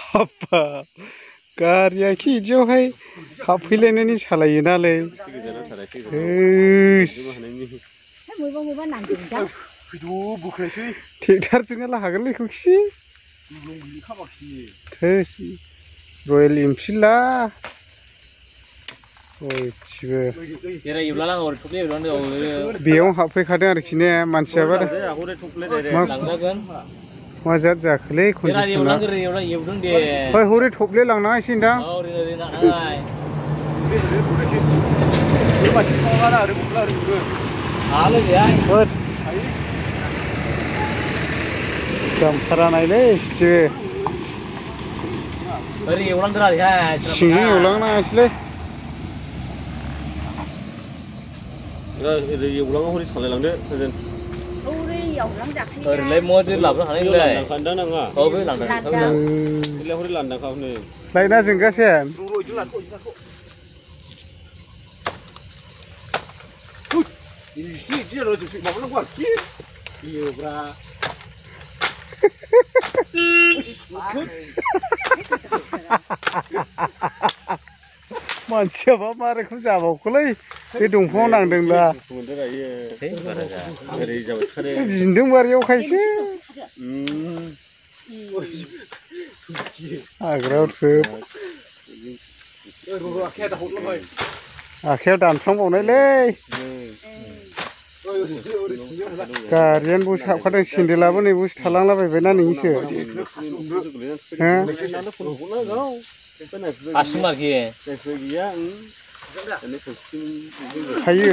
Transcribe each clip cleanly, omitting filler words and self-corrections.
हाबाब गारिया खिदियावहाय हाबफैलायनायनि सालायोनालै ट्रेक्टरजोंनो हागोनलै खौखि रयेल एनफिल्डआ बेयाव हाबफैखादों आरोखि ने मानसियाबा मा जाद जाखोलै कन्डिसना हरै थब्ले लांनाङासै नोंदां जामथारा नायलै सिंजों एवलांनाङासैलै एवलाङाव हरै सालायलांदो ओजों ओरैलाय मदि लाबोनो हानायलाय लांदां नाङा औ बे लांदां हरै लांदांखा हनै लायना जोंगासेन मानसियाबा मा रोखोम जाबावखोलै बे दंफाङाव नांदोंला बिन्दों बारियाव खायसो हाग्रायाव थ्रोब आखायाव दानफ्लांबावनायलै गारियानो बस हाबखादों सेन्देलाबो नै बस थालांलाबायबायना नोंनिसो हायो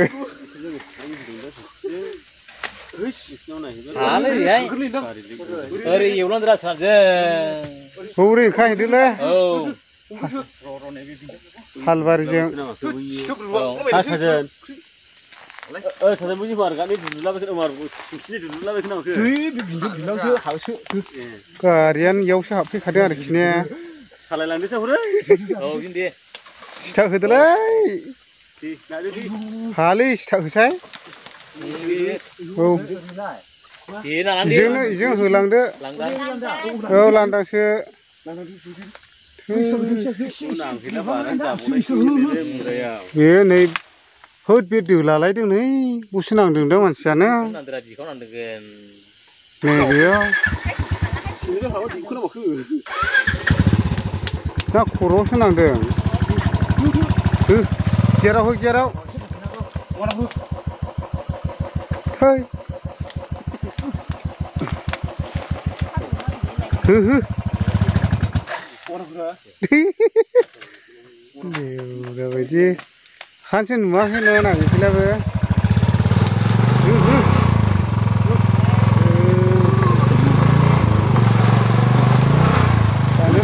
हरै ओंखारहैदोलै हालबारिजों गारियानो इयावसो हाबफैखादों आरोखि ने सिथा होदोलै हालै सिथा होसाय औ इजों होलांदो औ लांदांसो बे नै होद बे दोलालायदों नै बसो नांदों दा मानसियानो नै बेयाव दा खर'आवसो नांदों जेराव हो जेराव थै हो ओरैबायदि खानसे नुवाखैनो नागिरफैलाबो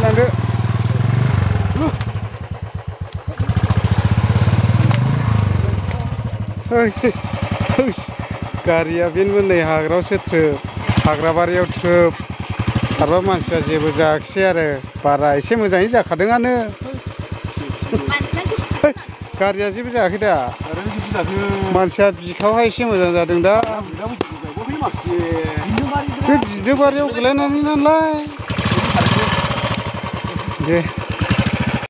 लांदो गारिया बेनो नै हाग्रायावसो थ्रोब हाग्राबारियाव थ्रोब खारबा मानसिया जेबो जायाखिसै आरो बारा एसे मोजाङै जाखादोंआनो गारिया जेबो जायाखै दा मानसिया बिखावहाय एसे मोजां जादों दा बे बिन्दो बारियाव गोलैनानै नालाय दे